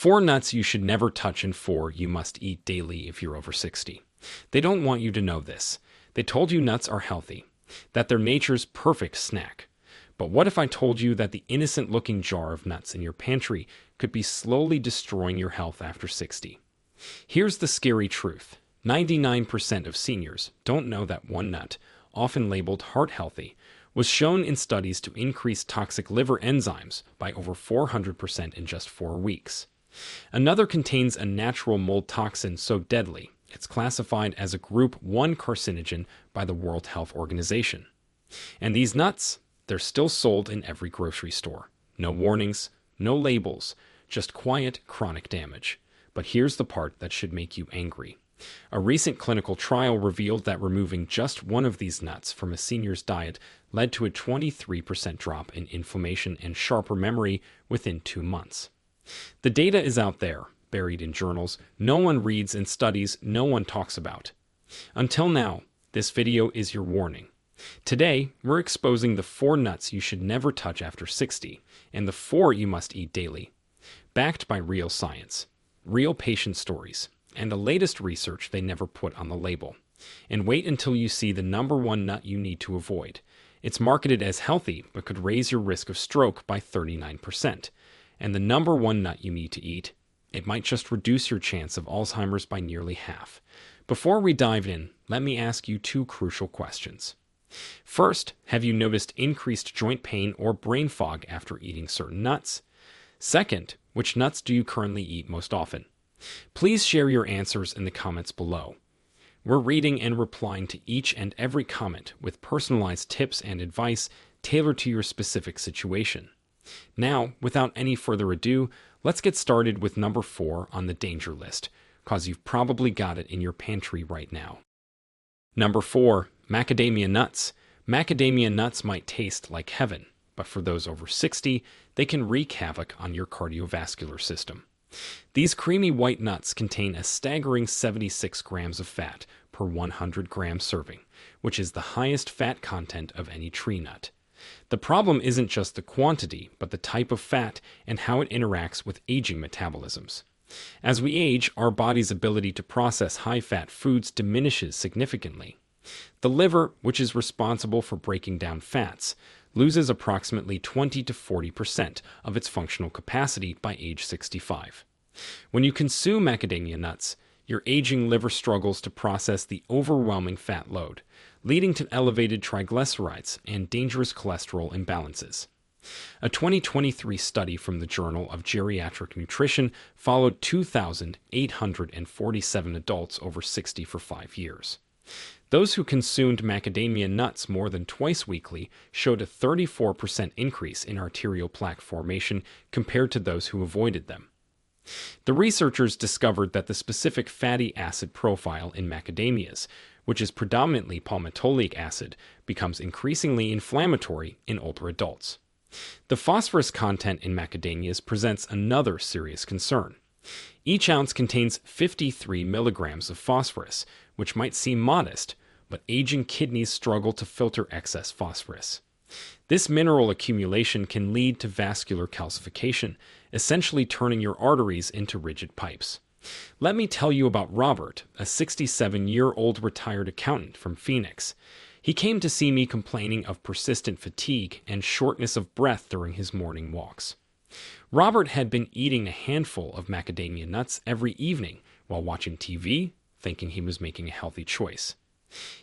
4 nuts you should never touch and 4 you must eat daily if you're over 60. They don't want you to know this. They told you nuts are healthy, that they're nature's perfect snack. But what if I told you that the innocent-looking jar of nuts in your pantry could be slowly destroying your health after 60? Here's the scary truth. 99% of seniors don't know that one nut, often labeled heart-healthy, was shown in studies to increase toxic liver enzymes by over 400% in just 4 weeks. Another contains a natural mold toxin so deadly, it's classified as a Group 1 carcinogen by the World Health Organization. And these nuts, they're still sold in every grocery store. No warnings, no labels, just quiet, chronic damage. But here's the part that should make you angry. A recent clinical trial revealed that removing just one of these nuts from a senior's diet led to a 23% drop in inflammation and sharper memory within 2 months. The data is out there, buried in journals no one reads and studies no one talks about. Until now, this video is your warning. Today, we're exposing the 4 nuts you should never touch after 60, and the 4 you must eat daily. Backed by real science, real patient stories, and the latest research they never put on the label. And wait until you see the number 1 nut you need to avoid. It's marketed as healthy, but could raise your risk of stroke by 39%. And the number 1 nut you need to eat, it might just reduce your chance of Alzheimer's by nearly half. Before we dive in, let me ask you 2 crucial questions. First, have you noticed increased joint pain or brain fog after eating certain nuts? Second, which nuts do you currently eat most often? Please share your answers in the comments below. We're reading and replying to each and every comment with personalized tips and advice tailored to your specific situation. Now, without any further ado, let's get started with number 4 on the danger list, cause you've probably got it in your pantry right now. Number 4, macadamia nuts. Macadamia nuts might taste like heaven, but for those over 60, they can wreak havoc on your cardiovascular system. These creamy white nuts contain a staggering 76 grams of fat per 100 gram serving, which is the highest fat content of any tree nut. The problem isn't just the quantity, but the type of fat and how it interacts with aging metabolisms. As we age, our body's ability to process high-fat foods diminishes significantly. The liver, which is responsible for breaking down fats, loses approximately 20 to 40% of its functional capacity by age 65. When you consume macadamia nuts, your aging liver struggles to process the overwhelming fat load, leading to elevated triglycerides and dangerous cholesterol imbalances. A 2023 study from the Journal of Geriatric Nutrition followed 2,847 adults over 60 for 5 years. Those who consumed macadamia nuts more than twice weekly showed a 34% increase in arterial plaque formation compared to those who avoided them. The researchers discovered that the specific fatty acid profile in macadamias, which is predominantly palmitoleic acid, becomes increasingly inflammatory in older adults. The phosphorus content in macadamias presents another serious concern. Each ounce contains 53 milligrams of phosphorus, which might seem modest, but aging kidneys struggle to filter excess phosphorus. This mineral accumulation can lead to vascular calcification, essentially turning your arteries into rigid pipes. Let me tell you about Robert, a 67-year-old retired accountant from Phoenix. He came to see me complaining of persistent fatigue and shortness of breath during his morning walks. Robert had been eating a handful of macadamia nuts every evening while watching TV, thinking he was making a healthy choice.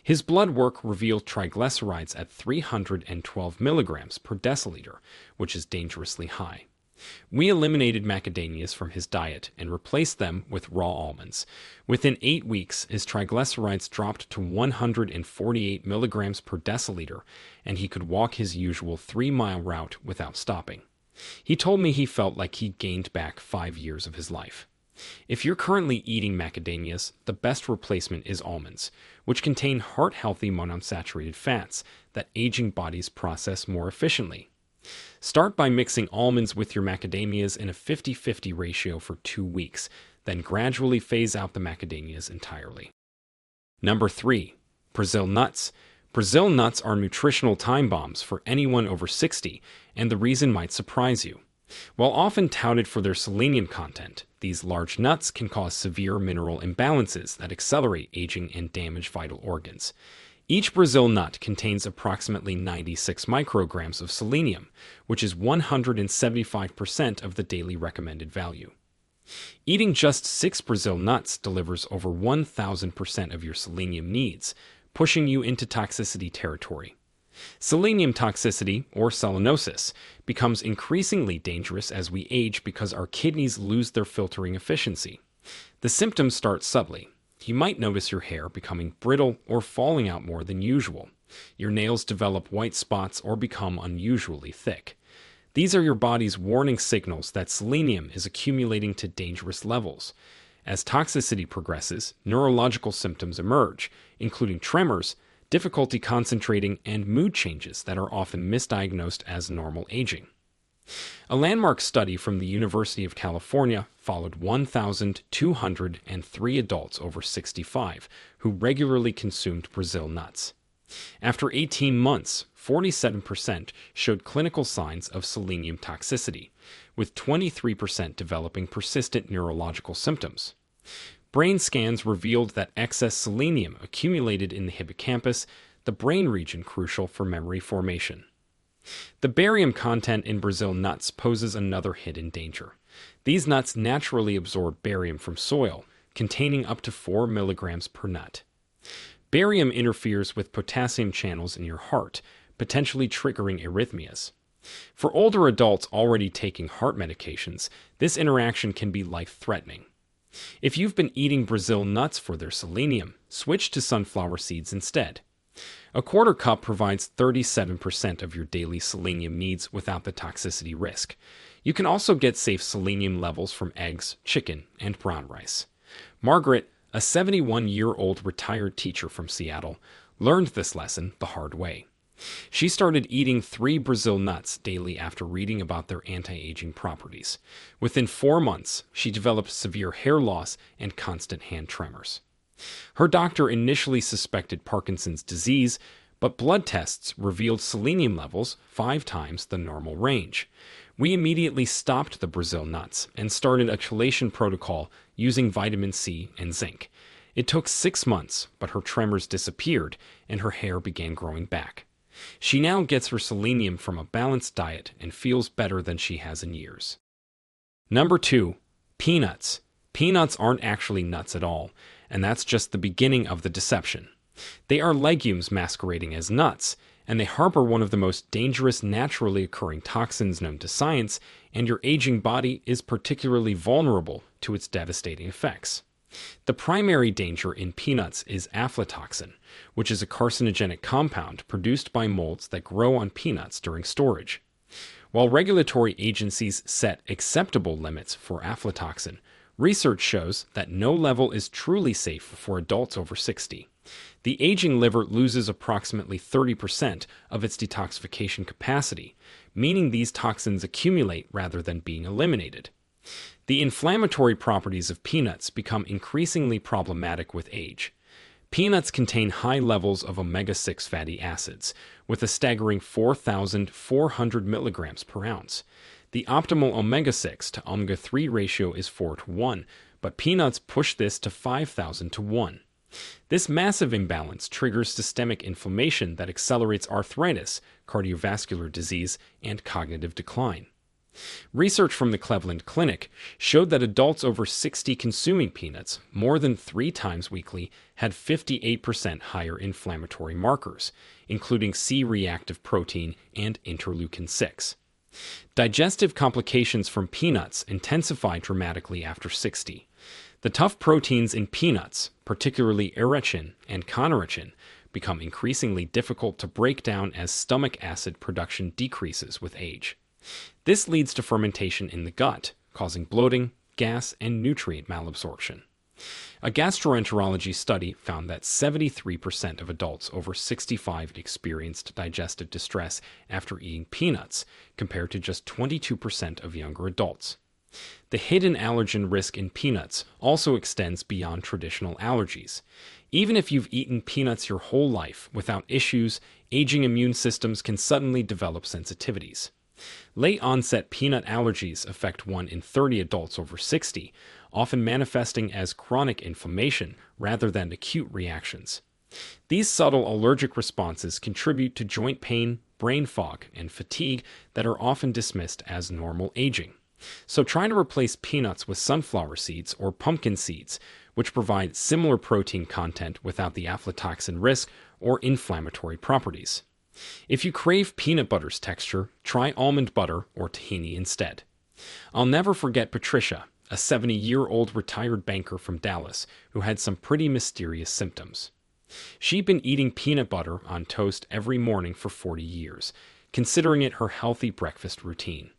His blood work revealed triglycerides at 312 milligrams per deciliter, which is dangerously high. We eliminated macadamias from his diet and replaced them with raw almonds. Within 8 weeks, his triglycerides dropped to 148 milligrams per deciliter, and he could walk his usual 3-mile route without stopping. He told me he felt like he'd gained back 5 years of his life. If you're currently eating macadamias, the best replacement is almonds, which contain heart-healthy monounsaturated fats that aging bodies process more efficiently. Start by mixing almonds with your macadamias in a 50-50 ratio for 2 weeks, then gradually phase out the macadamias entirely. Number 3. Brazil nuts. Brazil nuts are nutritional time bombs for anyone over 60, and the reason might surprise you. While often touted for their selenium content, these large nuts can cause severe mineral imbalances that accelerate aging and damage vital organs. Each Brazil nut contains approximately 96 micrograms of selenium, which is 175% of the daily recommended value. Eating just 6 Brazil nuts delivers over 1,000% of your selenium needs, pushing you into toxicity territory. Selenium toxicity, or selenosis, becomes increasingly dangerous as we age because our kidneys lose their filtering efficiency. The symptoms start subtly. You might notice your hair becoming brittle or falling out more than usual. Your nails develop white spots or become unusually thick. These are your body's warning signals that selenium is accumulating to dangerous levels. As toxicity progresses, neurological symptoms emerge, including tremors, difficulty concentrating, and mood changes that are often misdiagnosed as normal aging. A landmark study from the University of California followed 1,203 adults over 65 who regularly consumed Brazil nuts. After 18 months, 47% showed clinical signs of selenium toxicity, with 23% developing persistent neurological symptoms. Brain scans revealed that excess selenium accumulated in the hippocampus, the brain region crucial for memory formation. The barium content in Brazil nuts poses another hidden danger. These nuts naturally absorb barium from soil, containing up to 4 milligrams per nut. Barium interferes with potassium channels in your heart, potentially triggering arrhythmias. For older adults already taking heart medications, this interaction can be life-threatening. If you've been eating Brazil nuts for their selenium, switch to sunflower seeds instead. A quarter cup provides 37% of your daily selenium needs without the toxicity risk. You can also get safe selenium levels from eggs, chicken, and brown rice. Margaret, a 71-year-old retired teacher from Seattle, learned this lesson the hard way. She started eating 3 Brazil nuts daily after reading about their anti-aging properties. Within 4 months, she developed severe hair loss and constant hand tremors. Her doctor initially suspected Parkinson's disease, but blood tests revealed selenium levels 5 times the normal range. We immediately stopped the Brazil nuts and started a chelation protocol using vitamin C and zinc. It took 6 months, but her tremors disappeared and her hair began growing back. She now gets her selenium from a balanced diet and feels better than she has in years. Number 2. Peanuts. Peanuts aren't actually nuts at all, and that's just the beginning of the deception. They are legumes masquerading as nuts, and they harbor one of the most dangerous naturally occurring toxins known to science, and your aging body is particularly vulnerable to its devastating effects. The primary danger in peanuts is aflatoxin, which is a carcinogenic compound produced by molds that grow on peanuts during storage. While regulatory agencies set acceptable limits for aflatoxin, research shows that no level is truly safe for adults over 60. The aging liver loses approximately 30% of its detoxification capacity, meaning these toxins accumulate rather than being eliminated. The inflammatory properties of peanuts become increasingly problematic with age. Peanuts contain high levels of omega-6 fatty acids, with a staggering 4,400 milligrams per ounce. The optimal omega-6 to omega-3 ratio is 4:1, but peanuts push this to 5,000 to 1. This massive imbalance triggers systemic inflammation that accelerates arthritis, cardiovascular disease, and cognitive decline. Research from the Cleveland Clinic showed that adults over 60 consuming peanuts more than 3 times weekly had 58% higher inflammatory markers, including C-reactive protein and interleukin-6. Digestive complications from peanuts intensify dramatically after 60. The tough proteins in peanuts, particularly erechin and conorichin, become increasingly difficult to break down as stomach acid production decreases with age. This leads to fermentation in the gut, causing bloating, gas, and nutrient malabsorption. A gastroenterology study found that 73% of adults over 65 experienced digestive distress after eating peanuts, compared to just 22% of younger adults. The hidden allergen risk in peanuts also extends beyond traditional allergies. Even if you've eaten peanuts your whole life without issues, aging immune systems can suddenly develop sensitivities. Late-onset peanut allergies affect 1 in 30 adults over 60, often manifesting as chronic inflammation rather than acute reactions. These subtle allergic responses contribute to joint pain, brain fog, and fatigue that are often dismissed as normal aging. So try to replace peanuts with sunflower seeds or pumpkin seeds, which provide similar protein content without the aflatoxin risk or inflammatory properties. If you crave peanut butter's texture, try almond butter or tahini instead. I'll never forget Patricia, a 70-year-old retired banker from Dallas who had some pretty mysterious symptoms. She'd been eating peanut butter on toast every morning for 40 years, considering it her healthy breakfast routine.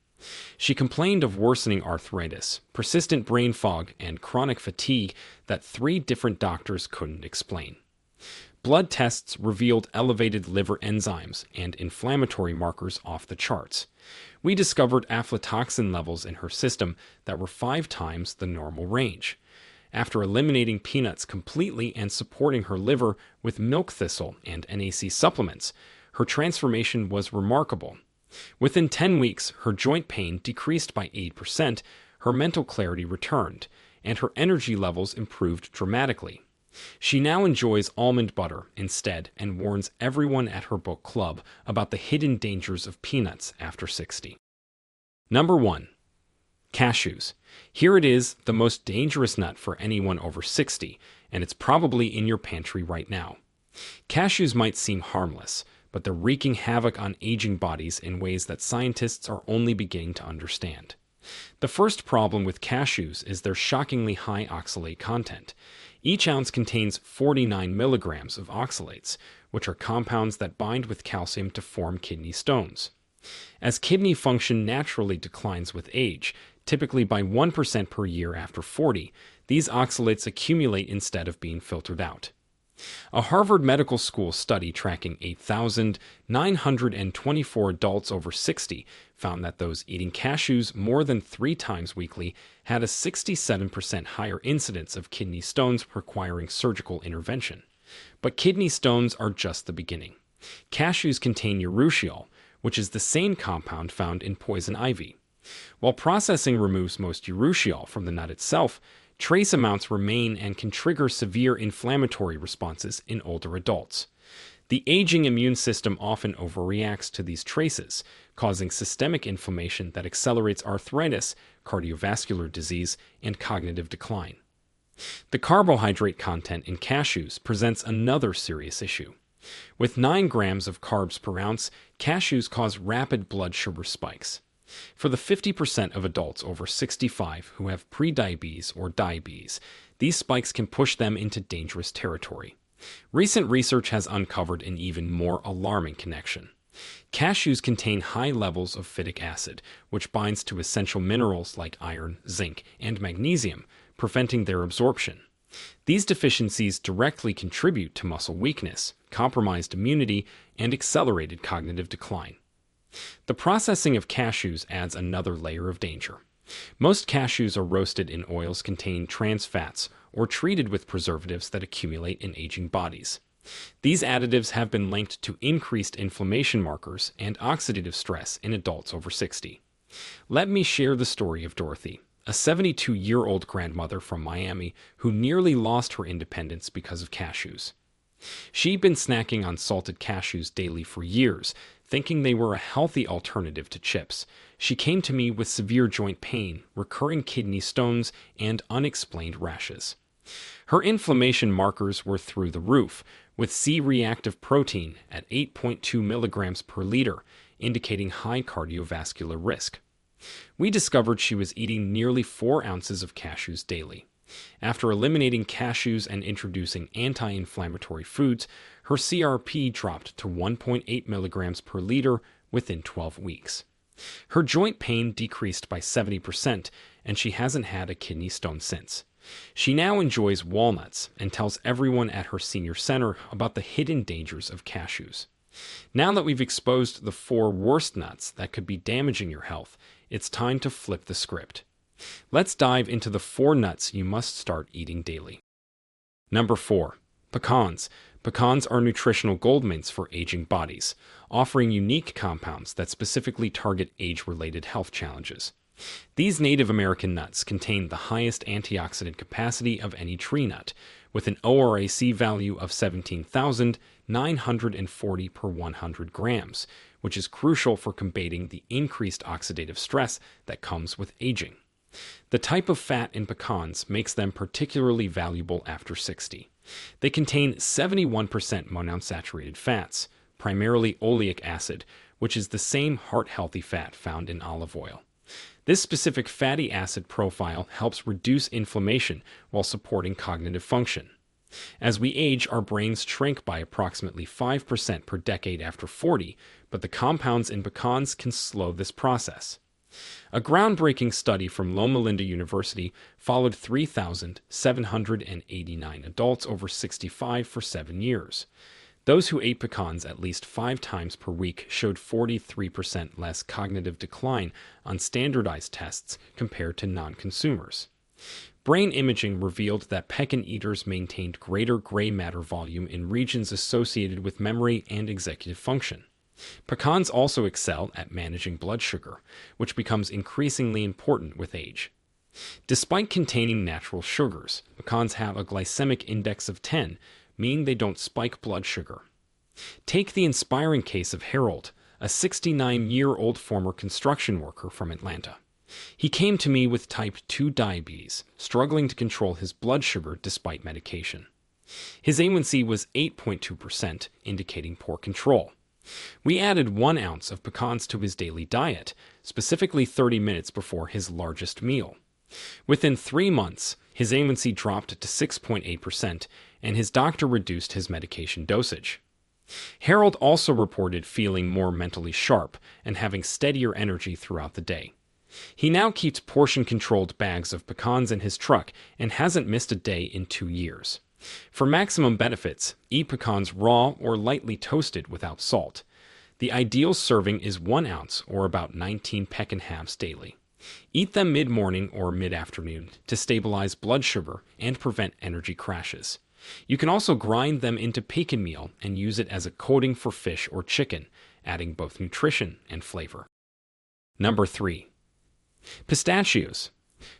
She complained of worsening arthritis, persistent brain fog, and chronic fatigue that 3 different doctors couldn't explain. Blood tests revealed elevated liver enzymes and inflammatory markers off the charts. We discovered aflatoxin levels in her system that were 5 times the normal range. After eliminating peanuts completely and supporting her liver with milk thistle and NAC supplements, her transformation was remarkable. Within 10 weeks, her joint pain decreased by 8%, her mental clarity returned, and her energy levels improved dramatically. She now enjoys almond butter instead and warns everyone at her book club about the hidden dangers of peanuts after 60. Number 1. Cashews. Here it is, the most dangerous nut for anyone over 60, and it's probably in your pantry right now. Cashews might seem harmless, but they're wreaking havoc on aging bodies in ways that scientists are only beginning to understand. The first problem with cashews is their shockingly high oxalate content. Each ounce contains 49 milligrams of oxalates, which are compounds that bind with calcium to form kidney stones. As kidney function naturally declines with age, typically by 1% per year after 40, these oxalates accumulate instead of being filtered out. A Harvard Medical School study tracking 8,924 adults over 60 found that those eating cashews more than 3 times weekly had a 67% higher incidence of kidney stones requiring surgical intervention. But kidney stones are just the beginning. Cashews contain urushiol, which is the same compound found in poison ivy. While processing removes most urushiol from the nut itself, trace amounts remain and can trigger severe inflammatory responses in older adults. The aging immune system often overreacts to these traces, causing systemic inflammation that accelerates arthritis, cardiovascular disease, and cognitive decline. The carbohydrate content in cashews presents another serious issue. With 9 grams of carbs per ounce, cashews cause rapid blood sugar spikes. For the 50% of adults over 65 who have prediabetes or diabetes, these spikes can push them into dangerous territory. Recent research has uncovered an even more alarming connection. Cashews contain high levels of phytic acid, which binds to essential minerals like iron, zinc, and magnesium, preventing their absorption. These deficiencies directly contribute to muscle weakness, compromised immunity, and accelerated cognitive decline. The processing of cashews adds another layer of danger. Most cashews are roasted in oils containing trans fats or treated with preservatives that accumulate in aging bodies. These additives have been linked to increased inflammation markers and oxidative stress in adults over 60. Let me share the story of Dorothy, a 72-year-old grandmother from Miami who nearly lost her independence because of cashews. She'd been snacking on salted cashews daily for years, thinking they were a healthy alternative to chips. She came to me with severe joint pain, recurring kidney stones, and unexplained rashes. Her inflammation markers were through the roof, with C-reactive protein at 8.2 milligrams per liter, indicating high cardiovascular risk. We discovered she was eating nearly 4 ounces of cashews daily. After eliminating cashews and introducing anti-inflammatory foods, her CRP dropped to 1.8 milligrams per liter within 12 weeks. Her joint pain decreased by 70%, and she hasn't had a kidney stone since. She now enjoys walnuts and tells everyone at her senior center about the hidden dangers of cashews. Now that we've exposed the 4 worst nuts that could be damaging your health, it's time to flip the script. Let's dive into the 4 nuts you must start eating daily. Number 4. Pecans. Pecans are nutritional goldmines for aging bodies, offering unique compounds that specifically target age-related health challenges. These Native American nuts contain the highest antioxidant capacity of any tree nut, with an ORAC value of 17,940 per 100 grams, which is crucial for combating the increased oxidative stress that comes with aging. The type of fat in pecans makes them particularly valuable after 60. They contain 71% monounsaturated fats, primarily oleic acid, which is the same heart-healthy fat found in olive oil. This specific fatty acid profile helps reduce inflammation while supporting cognitive function. As we age, our brains shrink by approximately 5% per decade after 40, but the compounds in pecans can slow this process. A groundbreaking study from Loma Linda University followed 3,789 adults over 65 for 7 years. Those who ate pecans at least 5 times per week showed 43% less cognitive decline on standardized tests compared to non-consumers. Brain imaging revealed that pecan eaters maintained greater gray matter volume in regions associated with memory and executive function. Pecans also excel at managing blood sugar, which becomes increasingly important with age. Despite containing natural sugars, pecans have a glycemic index of 10, meaning they don't spike blood sugar. Take the inspiring case of Harold, a 69-year-old former construction worker from Atlanta. He came to me with type 2 diabetes, struggling to control his blood sugar despite medication. His A1C was 8.2%, indicating poor control. We added 1 ounce of pecans to his daily diet, specifically 30 minutes before his largest meal. Within 3 months, his A1C dropped to 6.8%, and his doctor reduced his medication dosage. Harold also reported feeling more mentally sharp and having steadier energy throughout the day. He now keeps portion-controlled bags of pecans in his truck and hasn't missed a day in 2 years. For maximum benefits, eat pecans raw or lightly toasted without salt. The ideal serving is 1 ounce or about 19 pecan halves daily. Eat them mid-morning or mid-afternoon to stabilize blood sugar and prevent energy crashes. You can also grind them into pecan meal and use it as a coating for fish or chicken, adding both nutrition and flavor. Number 3. Pistachios.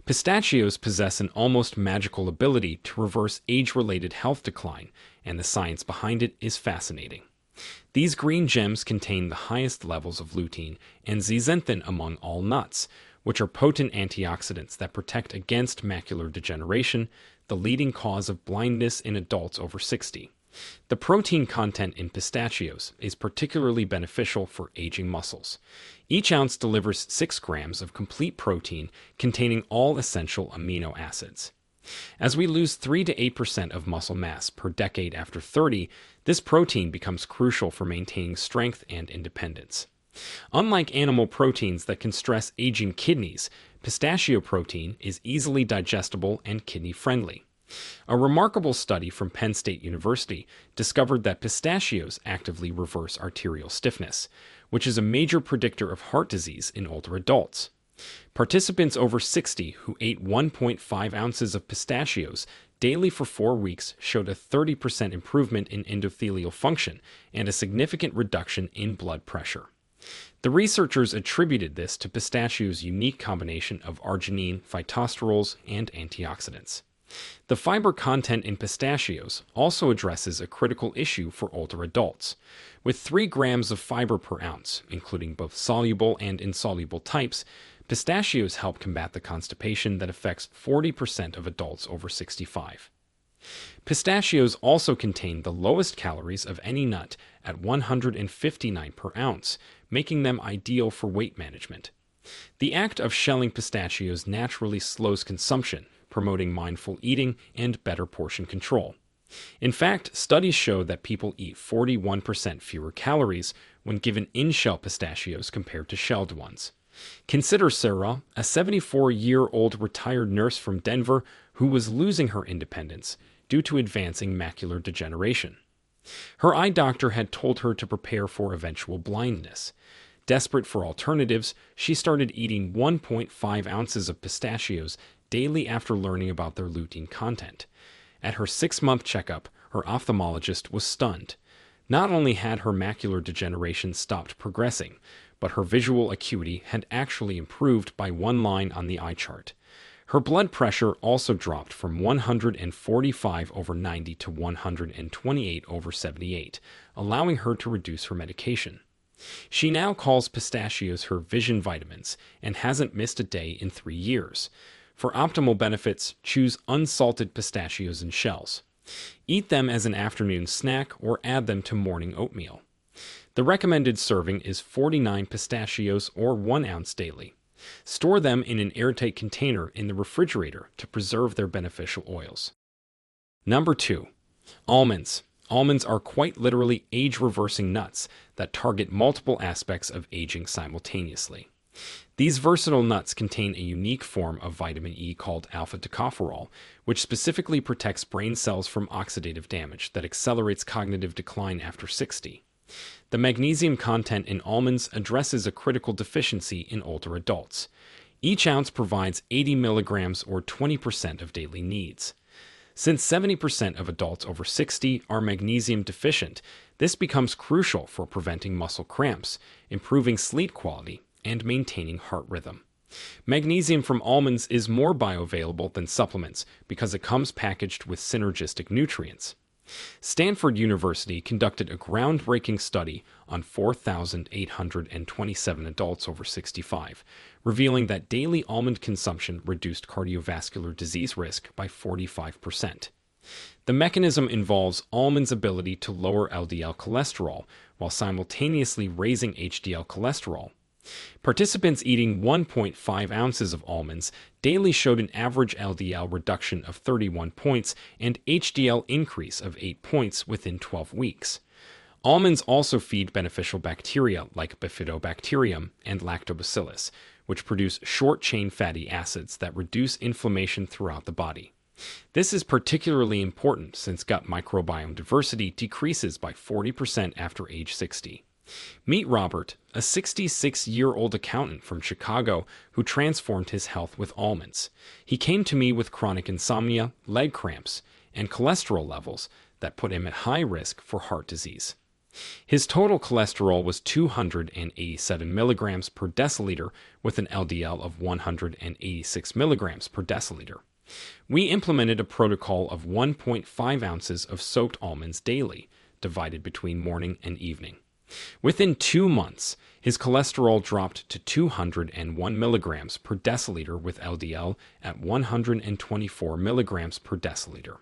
Pistachios possess an almost magical ability to reverse age-related health decline, and the science behind it is fascinating. These green gems contain the highest levels of lutein and zeaxanthin among all nuts, which are potent antioxidants that protect against macular degeneration, the leading cause of blindness in adults over 60. The protein content in pistachios is particularly beneficial for aging muscles. Each ounce delivers 6 grams of complete protein containing all essential amino acids. As we lose 3 to 8% of muscle mass per decade after 30, this protein becomes crucial for maintaining strength and independence. Unlike animal proteins that can stress aging kidneys, pistachio protein is easily digestible and kidney-friendly. A remarkable study from Penn State University discovered that pistachios actively reverse arterial stiffness, which is a major predictor of heart disease in older adults. Participants over 60 who ate 1.5 ounces of pistachios daily for 4 weeks showed a 30% improvement in endothelial function and a significant reduction in blood pressure. The researchers attributed this to pistachios' unique combination of arginine, phytosterols, and antioxidants. The fiber content in pistachios also addresses a critical issue for older adults. With 3 grams of fiber per ounce, including both soluble and insoluble types, pistachios help combat the constipation that affects 40% of adults over 65. Pistachios also contain the lowest calories of any nut at 159 per ounce, making them ideal for weight management. The act of shelling pistachios naturally slows consumption, promoting mindful eating and better portion control. In fact, studies show that people eat 41% fewer calories when given in-shell pistachios compared to shelled ones. Consider Sarah, a 74-year-old retired nurse from Denver who was losing her independence due to advancing macular degeneration. Her eye doctor had told her to prepare for eventual blindness. Desperate for alternatives, she started eating 1.5 ounces of pistachios daily after learning about their lutein content. At her 6-month checkup, her ophthalmologist was stunned. Not only had her macular degeneration stopped progressing, but her visual acuity had actually improved by 1 line on the eye chart. Her blood pressure also dropped from 145/90 to 128/78, allowing her to reduce her medication. She now calls pistachios her vision vitamins and hasn't missed a day in 3 years. For optimal benefits, choose unsalted pistachios in shells. Eat them as an afternoon snack or add them to morning oatmeal. The recommended serving is 49 pistachios or 1 ounce daily. Store them in an airtight container in the refrigerator to preserve their beneficial oils. Number 2. Almonds. Almonds are quite literally age-reversing nuts that target multiple aspects of aging simultaneously. These versatile nuts contain a unique form of vitamin E called alpha-tocopherol, which specifically protects brain cells from oxidative damage that accelerates cognitive decline after 60. The magnesium content in almonds addresses a critical deficiency in older adults. Each ounce provides 80 milligrams or 20% of daily needs. Since 70% of adults over 60 are magnesium deficient, this becomes crucial for preventing muscle cramps, improving sleep quality, and maintaining heart rhythm. Magnesium from almonds is more bioavailable than supplements because it comes packaged with synergistic nutrients. Stanford University conducted a groundbreaking study on 4,827 adults over 65, revealing that daily almond consumption reduced cardiovascular disease risk by 45%. The mechanism involves almonds' ability to lower LDL cholesterol while simultaneously raising HDL cholesterol. Participants eating 1.5 ounces of almonds daily showed an average LDL reduction of 31 points and HDL increase of 8 points within 12 weeks. Almonds also feed beneficial bacteria like bifidobacterium and lactobacillus, which produce short-chain fatty acids that reduce inflammation throughout the body. This is particularly important since gut microbiome diversity decreases by 40% after age 60. Meet Robert, a 66-year-old accountant from Chicago who transformed his health with almonds. He came to me with chronic insomnia, leg cramps, and cholesterol levels that put him at high risk for heart disease. His total cholesterol was 287 milligrams per deciliter with an LDL of 186 milligrams per deciliter. We implemented a protocol of 1.5 ounces of soaked almonds daily, divided between morning and evening. Within 2 months, his cholesterol dropped to 201 milligrams per deciliter with LDL at 124 milligrams per deciliter.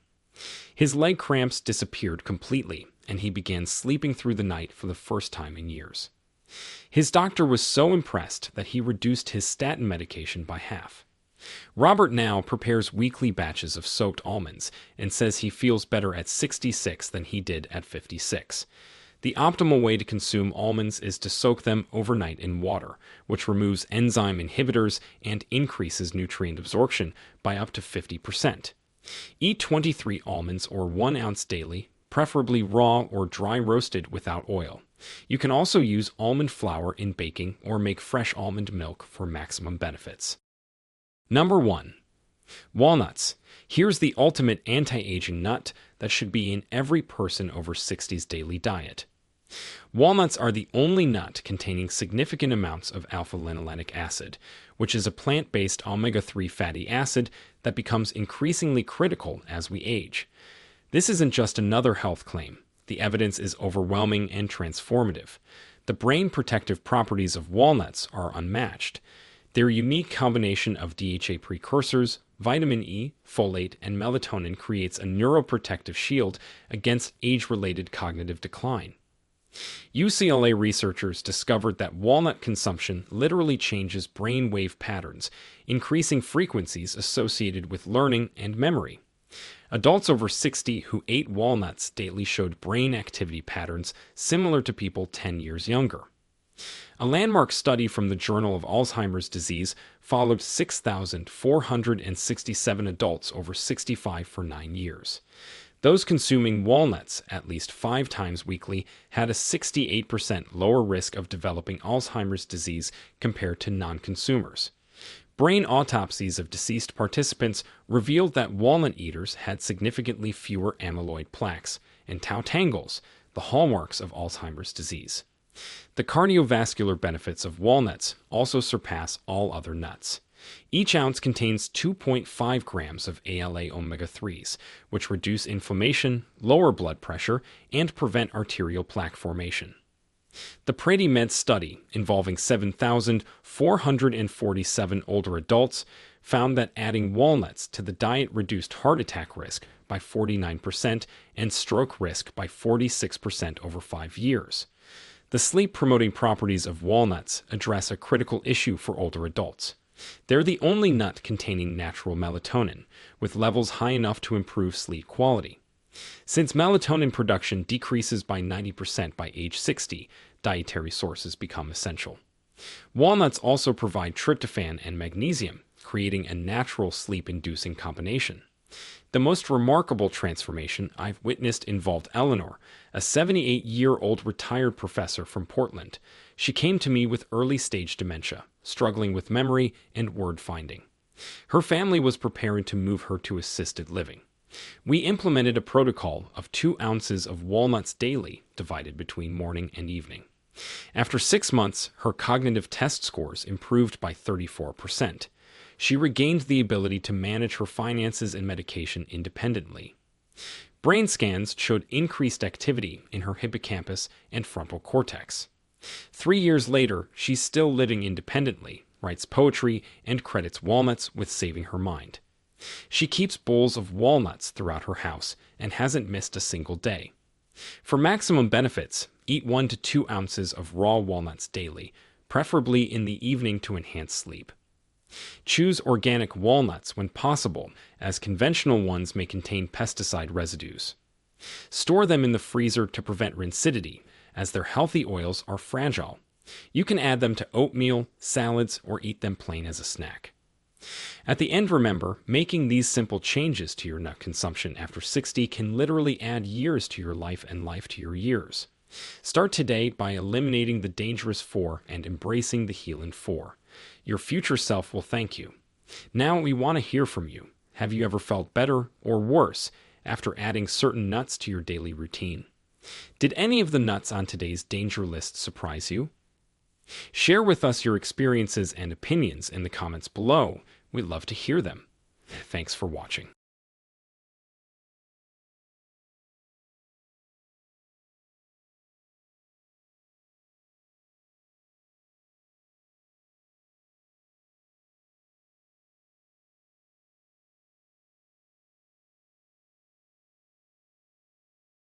His leg cramps disappeared completely, and he began sleeping through the night for the first time in years. His doctor was so impressed that he reduced his statin medication by half. Robert now prepares weekly batches of soaked almonds and says he feels better at 66 than he did at 56. The optimal way to consume almonds is to soak them overnight in water, which removes enzyme inhibitors and increases nutrient absorption by up to 50%. Eat 23 almonds or 1 ounce daily, preferably raw or dry roasted without oil. You can also use almond flour in baking or make fresh almond milk for maximum benefits. Number 1. Walnuts. Here's the ultimate anti-aging nut that should be in every person over 60's daily diet. Walnuts are the only nut containing significant amounts of alpha-linolenic acid, which is a plant-based omega-3 fatty acid that becomes increasingly critical as we age. This isn't just another health claim. The evidence is overwhelming and transformative. The brain protective properties of walnuts are unmatched. Their unique combination of DHA precursors, vitamin E, folate, and melatonin creates a neuroprotective shield against age-related cognitive decline. UCLA researchers discovered that walnut consumption literally changes brain wave patterns, increasing frequencies associated with learning and memory. Adults over 60 who ate walnuts daily showed brain activity patterns similar to people 10 years younger. A landmark study from the Journal of Alzheimer's Disease followed 6,467 adults over 65 for 9 years. Those consuming walnuts at least 5 times weekly had a 68% lower risk of developing Alzheimer's disease compared to non-consumers. Brain autopsies of deceased participants revealed that walnut eaters had significantly fewer amyloid plaques and tau tangles, the hallmarks of Alzheimer's disease. The cardiovascular benefits of walnuts also surpass all other nuts. Each ounce contains 2.5 grams of ALA omega-3s, which reduce inflammation, lower blood pressure, and prevent arterial plaque formation. The PreDiMed study, involving 7,447 older adults, found that adding walnuts to the diet reduced heart attack risk by 49% and stroke risk by 46% over 5 years. The sleep-promoting properties of walnuts address a critical issue for older adults. They're the only nut containing natural melatonin, with levels high enough to improve sleep quality. Since melatonin production decreases by 90% by age 60, dietary sources become essential. Walnuts also provide tryptophan and magnesium, creating a natural sleep-inducing combination. The most remarkable transformation I've witnessed involved Eleanor, a 78-year-old retired professor from Portland. She came to me with early-stage dementia, struggling with memory and word finding. Her family was preparing to move her to assisted living. We implemented a protocol of 2 ounces of walnuts daily, divided between morning and evening. After 6 months, her cognitive test scores improved by 34%. She regained the ability to manage her finances and medication independently. Brain scans showed increased activity in her hippocampus and frontal cortex. 3 years later, she's still living independently, writes poetry, and credits walnuts with saving her mind. She keeps bowls of walnuts throughout her house and hasn't missed a single day. For maximum benefits, eat 1 to 2 ounces of raw walnuts daily, preferably in the evening to enhance sleep. Choose organic walnuts when possible, as conventional ones may contain pesticide residues. Store them in the freezer to prevent rancidity, as their healthy oils are fragile. You can add them to oatmeal, salads, or eat them plain as a snack. At the end, remember, making these simple changes to your nut consumption after 60 can literally add years to your life and life to your years. Start today by eliminating the dangerous 4 and embracing the healing 4. Your future self will thank you. Now we want to hear from you. Have you ever felt better or worse after adding certain nuts to your daily routine? Did any of the nuts on today's danger list surprise you? Share with us your experiences and opinions in the comments below. We'd love to hear them. Thanks for watching.